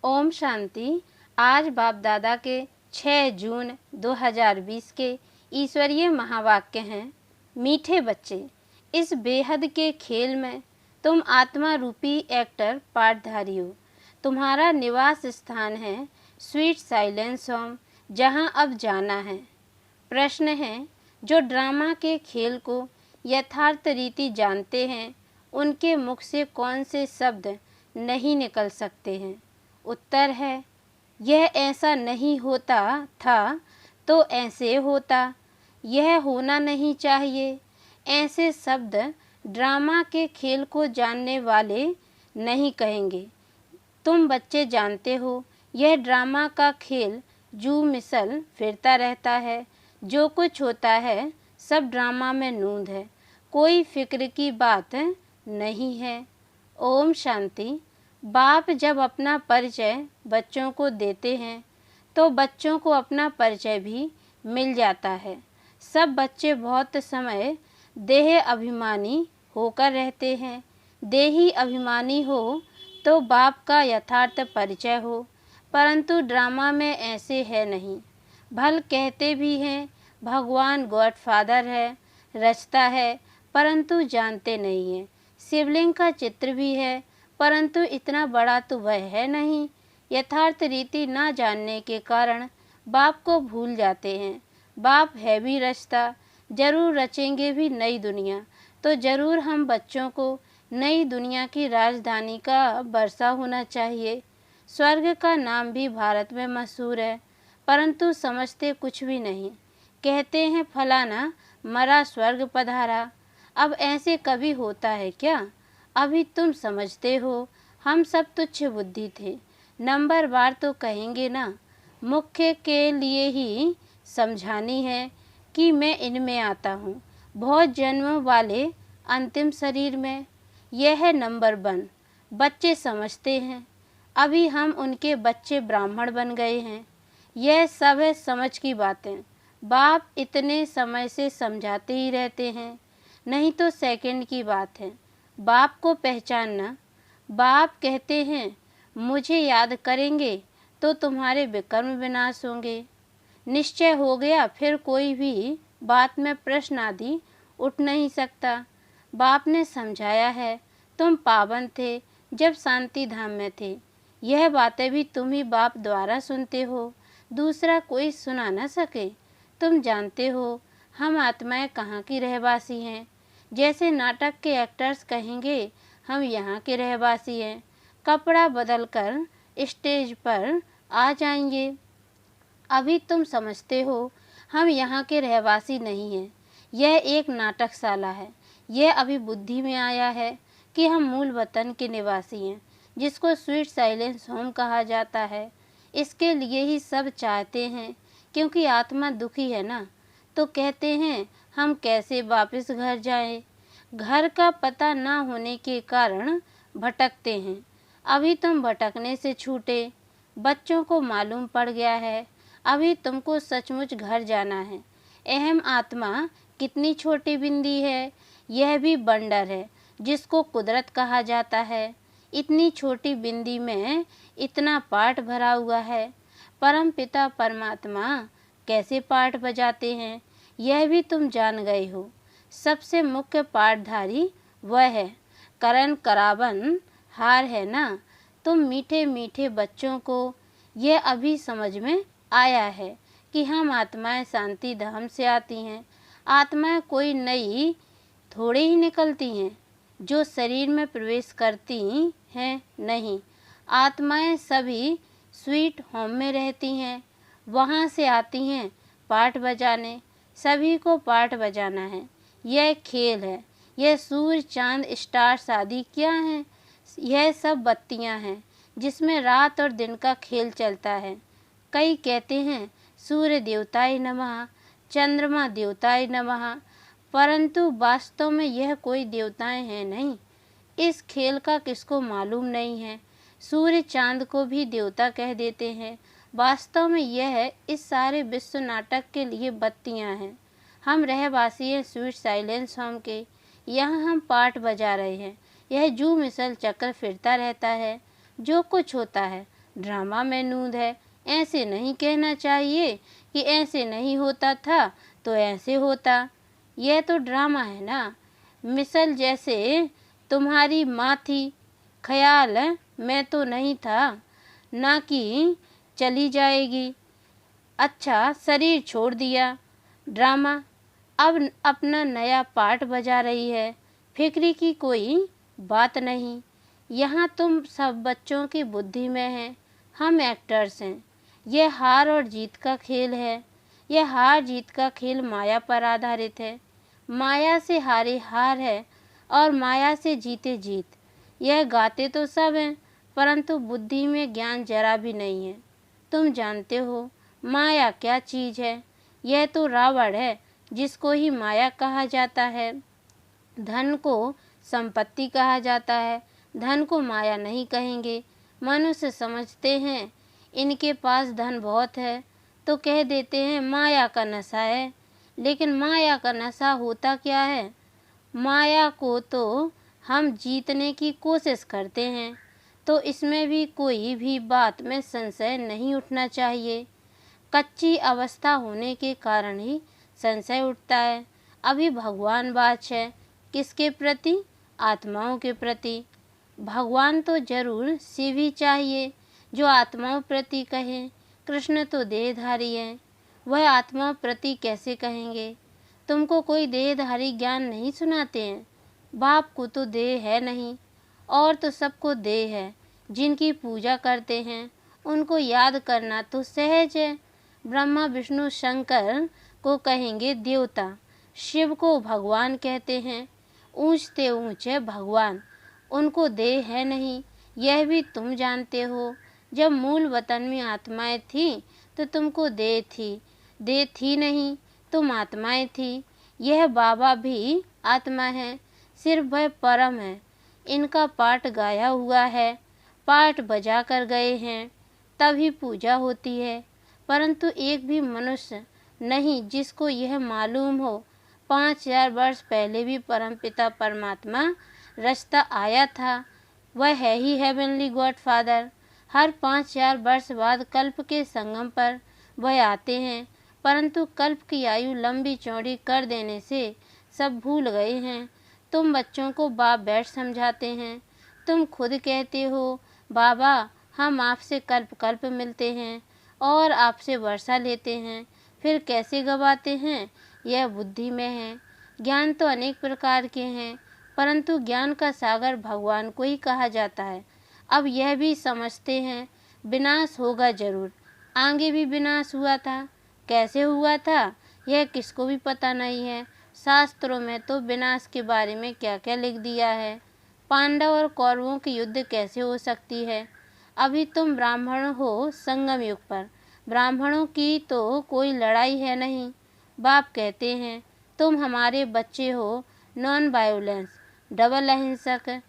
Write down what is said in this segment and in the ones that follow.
ओम शांति। आज बाप दादा के 6 जून 2020 के ईश्वरीय महावाक्य हैं। मीठे बच्चे, इस बेहद के खेल में तुम आत्मा रूपी एक्टर पाठधारी हो। तुम्हारा निवास स्थान है स्वीट साइलेंस होम, जहां अब जाना है। प्रश्न है, जो ड्रामा के खेल को यथार्थ रीति जानते हैं, उनके मुख से कौन से शब्द नहीं निकल सकते हैं? उत्तर है, यह ऐसा नहीं होता था तो ऐसे होता, यह होना नहीं चाहिए। ऐसे शब्द ड्रामा के खेल को जानने वाले नहीं कहेंगे। तुम बच्चे जानते हो, यह ड्रामा का खेल जू मिसल फिरता रहता है। जो कुछ होता है सब ड्रामा में नूंद है, कोई फिक्र की बात नहीं है। ओम शांति। बाप जब अपना परिचय बच्चों को देते हैं तो बच्चों को अपना परिचय भी मिल जाता है। सब बच्चे बहुत समय देह अभिमानी होकर रहते हैं। देही अभिमानी हो तो बाप का यथार्थ परिचय हो, परंतु ड्रामा में ऐसे है नहीं। भल कहते भी हैं भगवान गॉडफादर है, रचता है, परंतु जानते नहीं हैं। शिवलिंग का चित्र भी है, परंतु इतना बड़ा तो वह है नहीं। यथार्थ रीति ना जानने के कारण बाप को भूल जाते हैं। बाप है भी रचता, जरूर रचेंगे भी नई दुनिया, तो जरूर हम बच्चों को नई दुनिया की राजधानी का वर्षा होना चाहिए। स्वर्ग का नाम भी भारत में मशहूर है, परंतु समझते कुछ भी नहीं। कहते हैं फलाना मरा स्वर्ग पधारा। अब ऐसे कभी होता है क्या? अभी तुम समझते हो, हम सब तुच्छ बुद्धि थे। नंबर बार तो कहेंगे ना। मुख्य के लिए ही समझानी है कि मैं इनमें आता हूँ, बहुत जन्मों वाले अंतिम शरीर में। यह है नंबर 1। बच्चे समझते हैं, अभी हम उनके बच्चे ब्राह्मण बन गए हैं। यह सब है समझ की बातें। बाप इतने समय से समझाते ही रहते हैं, नहीं तो सेकंड की बात है बाप को पहचानना। बाप कहते हैं, मुझे याद करेंगे तो तुम्हारे विकर्म विनाश होंगे। निश्चय हो गया, फिर कोई भी बात में प्रश्न आदि उठ नहीं सकता। बाप ने समझाया है, तुम पावन थे जब शांति धाम में थे। यह बातें भी तुम ही बाप द्वारा सुनते हो, दूसरा कोई सुना न सके। तुम जानते हो हम आत्माएं कहाँ की रहवासी हैं। जैसे नाटक के एक्टर्स कहेंगे हम यहाँ के रहवासी हैं, कपड़ा बदलकर स्टेज पर आ जाएंगे। अभी तुम समझते हो हम यहाँ के रहवासी नहीं हैं, यह एक नाटकशाला है। यह अभी बुद्धि में आया है कि हम मूल वतन के निवासी हैं, जिसको स्वीट साइलेंस होम कहा जाता है। इसके लिए ही सब चाहते हैं, क्योंकि आत्मा दुखी है ना, तो कहते हैं हम कैसे वापस घर जाएं। घर का पता ना होने के कारण भटकते हैं। अभी तुम भटकने से छूटे, बच्चों को मालूम पड़ गया है, अभी तुमको सचमुच घर जाना है। अहम आत्मा कितनी छोटी बिंदी है, यह भी बंडर है जिसको कुदरत कहा जाता है। इतनी छोटी बिंदी में इतना पाठ भरा हुआ है। परम पिता परमात्मा कैसे पाठ बजाते हैं, यह भी तुम जान गए हो। सबसे मुख्य पाठधारी वह है, करण करावन हार है ना। तुम मीठे मीठे बच्चों को यह अभी समझ में आया है कि हम आत्माएं शांति धाम से आती हैं। आत्माएं कोई नई थोड़ी ही निकलती हैं जो शरीर में प्रवेश करती हैं, नहीं। आत्माएं सभी स्वीट होम में रहती हैं, वहाँ से आती हैं पाठ बजाने। सभी को पाठ बजाना है, यह खेल है। यह सूर्य चांद स्टार्स आदि क्या हैं? यह सब बत्तियां हैं जिसमें रात और दिन का खेल चलता है। कई कहते हैं सूर्य देवताय नमः, चंद्रमा देवताय नमः, परंतु वास्तव में यह कोई देवताएं हैं नहीं। इस खेल का किसको मालूम नहीं है। सूर्य चांद को भी देवता कह देते हैं, वास्तव में यह इस सारे विश्व नाटक के लिए बत्तियां हैं। हम रहवासी हैं स्वीट साइलेंस होम के, यहाँ हम पाठ बजा रहे हैं। यह जू मिसल चक्र फिरता रहता है। जो कुछ होता है ड्रामा में नूंद है। ऐसे नहीं कहना चाहिए कि ऐसे नहीं होता था तो ऐसे होता। यह तो ड्रामा है ना। मिसल जैसे तुम्हारी माँ थी, ख्याल मैं तो नहीं था, ना कि चली जाएगी। अच्छा, शरीर छोड़ दिया। ड्रामा अब अपना नया पार्ट बजा रही है। फिक्री की कोई बात नहीं। यहाँ तुम सब बच्चों की बुद्धि में हैं, हम एक्टर्स हैं। यह हार और जीत का खेल है। यह हार जीत का खेल माया पर आधारित है। माया से हारे हार है और माया से जीते जीत। यह गाते तो सब हैं, परंतु बुद्धि में ज्ञान जरा भी नहीं है। तुम जानते हो माया क्या चीज़ है? यह तो रावण है, जिसको ही माया कहा जाता है। धन को संपत्ति कहा जाता है, धन को माया नहीं कहेंगे। मनुष्य समझते हैं इनके पास धन बहुत है, तो कह देते हैं माया का नशा है। लेकिन माया का नशा होता क्या है? माया को तो हम जीतने की कोशिश करते हैं, तो इसमें भी कोई भी बात में संशय नहीं उठना चाहिए। कच्ची अवस्था होने के कारण ही संशय उठता है। अभी भगवान बाच है, किसके प्रति? आत्माओं के प्रति। भगवान तो जरूर शिव ही चाहिए जो आत्माओं प्रति कहे। कृष्ण तो देहधारी हैं, वह आत्माओं प्रति कैसे कहेंगे? तुमको कोई देहधारी ज्ञान नहीं सुनाते हैं? बाप को तो देह है नहीं, और तो सबको देह है। जिनकी पूजा करते हैं उनको याद करना तो सहज है। ब्रह्मा विष्णु शंकर को कहेंगे देवता, शिव को भगवान कहते हैं। ऊंचते ऊंचे भगवान, उनको देह है नहीं, यह भी तुम जानते हो। जब मूल वतन में आत्माएं थी तो तुमको देह थी नहीं, तुम आत्माएं थी। यह बाबा भी आत्मा है, सिर्फ वह परम है। इनका पाठ गाया हुआ है, पाठ बजा कर गए हैं, तभी पूजा होती है। परंतु एक भी मनुष्य नहीं जिसको यह मालूम हो 5000 वर्ष पहले भी परमपिता परमात्मा रचता आया था। वह है ही हेवनली गॉड फादर। हर 5000 वर्ष बाद कल्प के संगम पर वह आते हैं, परंतु कल्प की आयु लंबी चौड़ी कर देने से सब भूल गए हैं। तुम बच्चों को बाप बैठ समझाते हैं, तुम खुद कहते हो बाबा हम आपसे कल्प कल्प मिलते हैं और आपसे वर्षा लेते हैं, फिर कैसे गवाते हैं? यह बुद्धि में है। ज्ञान तो अनेक प्रकार के हैं, परंतु ज्ञान का सागर भगवान को ही कहा जाता है। अब यह भी समझते हैं विनाश होगा जरूर। आगे भी विनाश हुआ था, कैसे हुआ था यह किसको भी पता नहीं है। शास्त्रों में तो विनाश के बारे में क्या क्या लिख दिया है। पांडव और कौरवों की युद्ध कैसे हो सकती है? अभी तुम ब्राह्मण हो संगम युग पर, ब्राह्मणों की तो कोई लड़ाई है नहीं। बाप कहते हैं तुम हमारे बच्चे हो, नॉन वायोलेंस, डबल अहिंसक।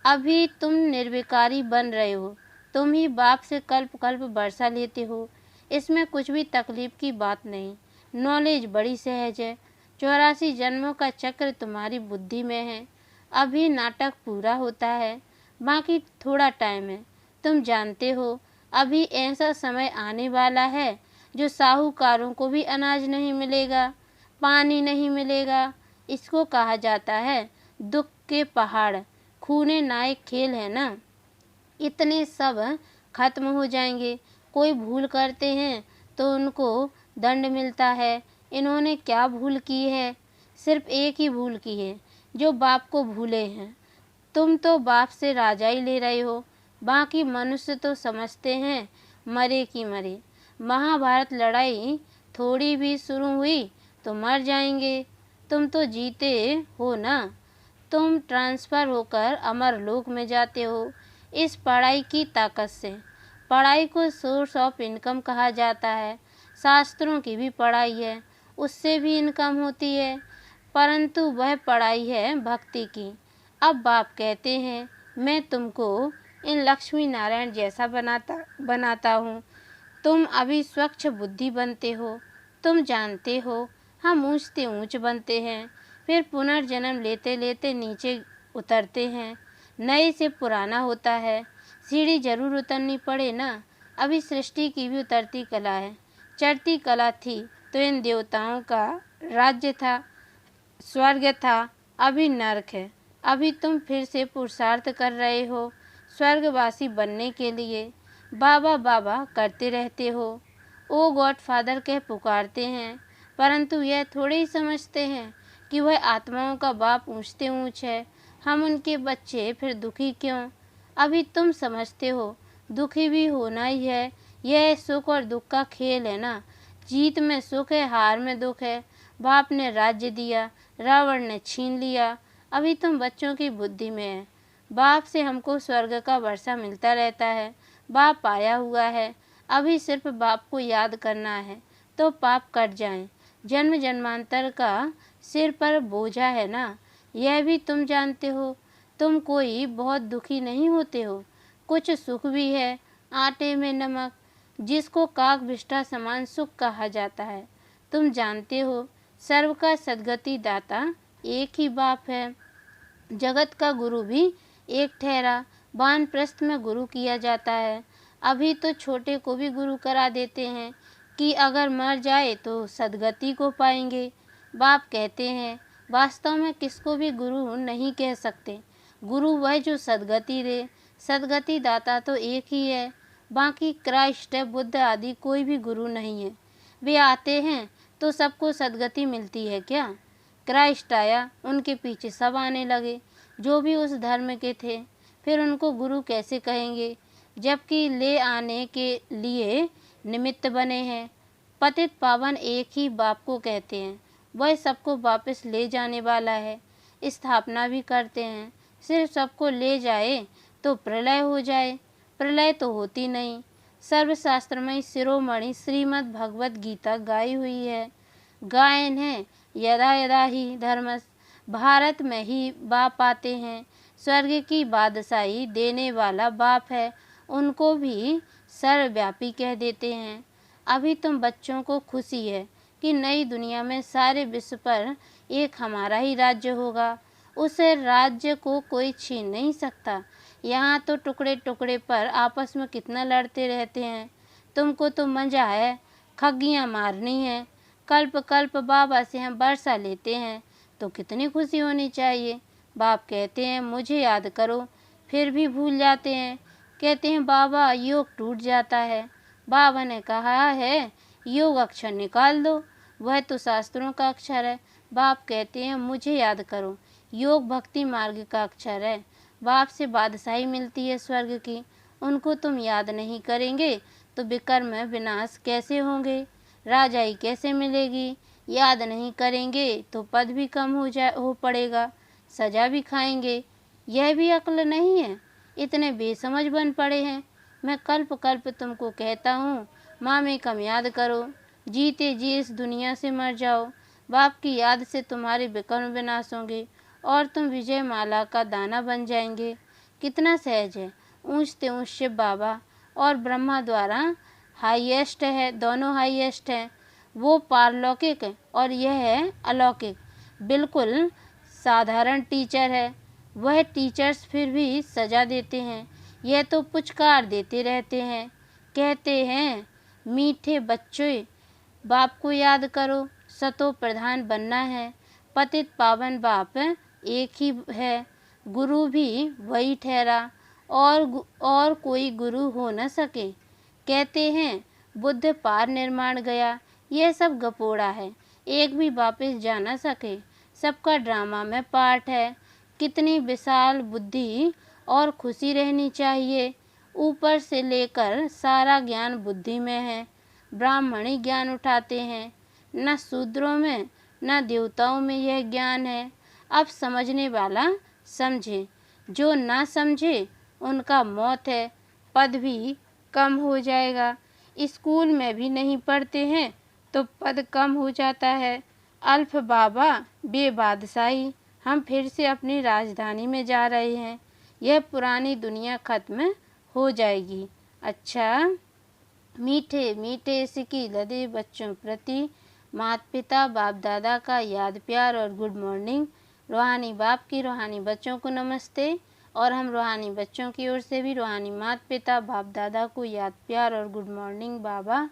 अभी तुम निर्विकारी बन रहे हो, तुम ही बाप से कल्प कल्प वर्षा लेते हो। इसमें कुछ भी तकलीफ की बात नहीं, नॉलेज बड़ी सहज है। 84 जन्मों का चक्र तुम्हारी बुद्धि में है। अभी नाटक पूरा होता है, बाकी थोड़ा टाइम है। तुम जानते हो अभी ऐसा समय आने वाला है जो साहूकारों को भी अनाज नहीं मिलेगा, पानी नहीं मिलेगा। इसको कहा जाता है दुख के पहाड़। खूने नायक खेल है ना, इतने सब खत्म हो जाएंगे। कोई भूल करते हैं तो उनको दंड मिलता है। इन्होंने क्या भूल की है? सिर्फ एक ही भूल की है, जो बाप को भूले हैं। तुम तो बाप से राजा ही ले रहे हो, बाकी मनुष्य तो समझते हैं मरे की मरे। महाभारत लड़ाई थोड़ी भी शुरू हुई तो मर जाएंगे। तुम तो जीते हो ना, तुम ट्रांसफ़र होकर अमर लोक में जाते हो इस पढ़ाई की ताकत से। पढ़ाई को सोर्स ऑफ इनकम कहा जाता है। शास्त्रों की भी पढ़ाई है, उससे भी इनकम होती है, परंतु वह पढ़ाई है भक्ति की। अब बाप कहते हैं मैं तुमको इन लक्ष्मी नारायण जैसा बनाता हूँ। तुम अभी स्वच्छ बुद्धि बनते हो। तुम जानते हो हम ऊंचते ऊंच बनते हैं, फिर पुनर्जन्म लेते लेते नीचे उतरते हैं। नए से पुराना होता है, सीढ़ी जरूर उतरनी पड़े ना। अभी सृष्टि की भी उतरती कला है। चढ़ती कला थी तो इन देवताओं का राज्य था, स्वर्ग था, अभी नरक है। अभी तुम फिर से पुरुषार्थ कर रहे हो स्वर्गवासी बनने के लिए, बाबा बाबा करते रहते हो, ओ गॉड फादर कह पुकारते हैं, परंतु यह थोड़े ही समझते हैं कि वह आत्माओं का बाप ऊंचते ऊंच है, हम उनके बच्चे, फिर दुखी क्यों? अभी तुम समझते हो दुखी भी होना ही है, यह सुख और दुख का खेल है ना। जीत में सुख है, हार में दुख है। बाप ने राज्य दिया, रावण ने छीन लिया, अभी तुम बच्चों की बुद्धि में है। बाप से हमको स्वर्ग का वर्षा मिलता रहता है, बाप आया हुआ है, अभी सिर्फ बाप को याद करना है तो पाप कट जाएं। जन्म जन्मांतर का सिर पर बोझा है ना, यह भी तुम जानते हो। तुम कोई बहुत दुखी नहीं होते हो, कुछ सुख भी है, आटे में नमक, जिसको काक विष्ठा समान सुख कहा जाता है। तुम जानते हो सर्व का सद्गति दाता एक ही बाप है। जगत का गुरु भी एक ठहरा, वानप्रस्थ में गुरु किया जाता है। अभी तो छोटे को भी गुरु करा देते हैं कि अगर मर जाए तो सद्गति को पाएंगे। बाप कहते हैं वास्तव में किसको भी गुरु नहीं कह सकते, गुरु वह जो सद्गति दे। सद्गति दाता तो एक ही है, बाकी क्राइस्ट है, बुद्ध आदि कोई भी गुरु नहीं है। वे आते हैं तो सबको सद्गति मिलती है क्या? क्राइस्ट आया, उनके पीछे सब आने लगे जो भी उस धर्म के थे, फिर उनको गुरु कैसे कहेंगे जबकि ले आने के लिए निमित्त बने हैं। पतित पावन एक ही बाप को कहते हैं, वह सबको वापस ले जाने वाला है, स्थापना भी करते हैं। सिर्फ सबको ले जाए तो प्रलय हो जाए, प्रलय तो होती नहीं। सर्वशास्त्रमय शिरोमणि श्रीमद् भगवत गीता गाई हुई है, गायन है यदा यदा ही धर्मस्, भारत में ही बाप आते हैं, स्वर्ग की बादशाही देने वाला बाप है, उनको भी सर्वव्यापी कह देते हैं। अभी तुम बच्चों को खुशी है कि नई दुनिया में सारे विश्व पर एक हमारा ही राज्य होगा, उस राज्य को कोई छीन नहीं सकता। यहाँ तो टुकड़े टुकड़े पर आपस में कितना लड़ते रहते हैं। तुमको तो मजा है, खग्गियाँ मारनी है, कल्प कल्प बाबा से हम वर्षा लेते हैं तो कितनी खुशी होनी चाहिए। बाप कहते हैं मुझे याद करो, फिर भी भूल जाते हैं। कहते हैं बाबा योग टूट जाता है, बाबा ने कहा है योग अक्षर निकाल दो, वह तो शास्त्रों का अक्षर है। बाप कहते हैं मुझे याद करो, योग भक्ति मार्ग का अक्षर है। बाप से बादशाही मिलती है स्वर्ग की, उनको तुम याद नहीं करेंगे तो विकर्म विनाश कैसे होंगे, राजाई कैसे मिलेगी। याद नहीं करेंगे तो पद भी कम हो पड़ेगा, सजा भी खाएंगे। यह भी अक्ल नहीं है, इतने बेसमझ बन पड़े हैं। मैं कल्प कल्प तुमको कहता हूँ माँ में कम याद करो, जीते जी इस दुनिया से मर जाओ। बाप की याद से तुम्हारे विकर्म विनाश होंगे और तुम विजय माला का दाना बन जाएंगे। कितना सहज है, ऊंचते ऊंच शिव बाबा और ब्रह्मा द्वारा हाईएस्ट है, दोनों हाईएस्ट हैं। वो पारलौकिक और यह है अलौकिक, बिल्कुल साधारण टीचर है। वह टीचर्स फिर भी सजा देते हैं, यह तो पुचकार देते रहते हैं। कहते हैं मीठे बच्चों बाप को याद करो, सतो प्रधान बनना है। पतित पावन बाप एक ही है, गुरु भी वही ठहरा और कोई गुरु हो न सके। कहते हैं बुद्ध पार निर्माण गया, यह सब गपोड़ा है, एक भी वापस जा न सके, सबका ड्रामा में पार्ट है। कितनी विशाल बुद्धि और खुशी रहनी चाहिए, ऊपर से लेकर सारा ज्ञान बुद्धि में है। ब्राह्मणी ज्ञान उठाते हैं, न शूद्रों में न देवताओं में यह ज्ञान है। अब समझने वाला समझे, जो ना समझे उनका मौत है, पद भी कम हो जाएगा। स्कूल में भी नहीं पढ़ते हैं तो पद कम हो जाता है। अल्फ बाबा बेबादशाही, हम फिर से अपनी राजधानी में जा रहे हैं, यह पुरानी दुनिया खत्म हो जाएगी। अच्छा मीठे मीठे सिकी लदे बच्चों प्रति माता पिता बाप दादा का याद प्यार और गुड मॉर्निंग। रूहानी बाप की रूहानी बच्चों को नमस्ते। और हम रूहानी बच्चों की ओर से भी रूहानी माता पिता बाप दादा को याद प्यार और गुड मॉर्निंग बाबा,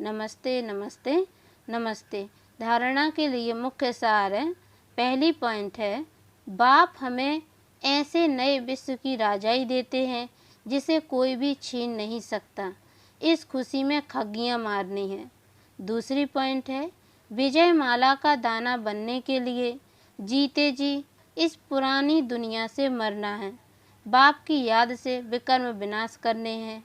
नमस्ते नमस्ते नमस्ते। धारणा के लिए मुख्य सार है। पहली पॉइंट है, बाप हमें ऐसे नए विश्व की राजाई देते हैं जिसे कोई भी छीन नहीं सकता। इस खुशी में खग्गियाँ मारनी है। दूसरी पॉइंट है, विजय माला का दाना बनने के लिए जीते जी इस पुरानी दुनिया से मरना है। बाप की याद से विकर्म विनाश करने हैं।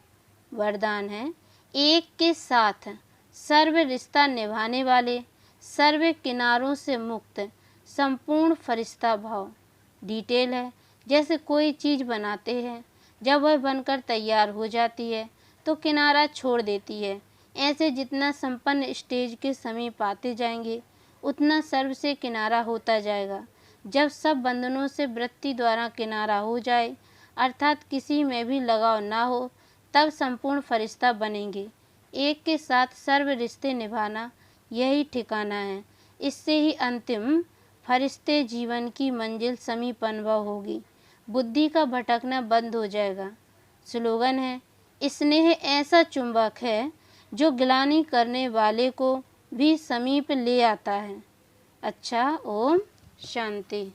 वरदान है, एक के साथ सर्व रिश्ता निभाने वाले, सर्व किनारों से मुक्त, संपूर्ण फरिश्ता भाव। डिटेल है, जैसे कोई चीज़ बनाते हैं, जब वह बनकर तैयार हो जाती है तो किनारा छोड़ देती है। ऐसे जितना संपन्न स्टेज के समीप आते जाएंगे उतना सर्व से किनारा होता जाएगा। जब सब बंधनों से वृत्ति द्वारा किनारा हो जाए, अर्थात किसी में भी लगाव ना हो, तब संपूर्ण फरिश्ता बनेंगे। एक के साथ सर्व रिश्ते निभाना यही ठिकाना है। इससे ही अंतिम फरिश्ते जीवन की मंजिल समीप अनुभव होगी। बुद्धि का भटकना बंद हो जाएगा। स्लोगन है, स्नेह ऐसा चुंबक है जो गिलानी करने वाले को भी समीप ले आता है। अच्छा, ओम शांति।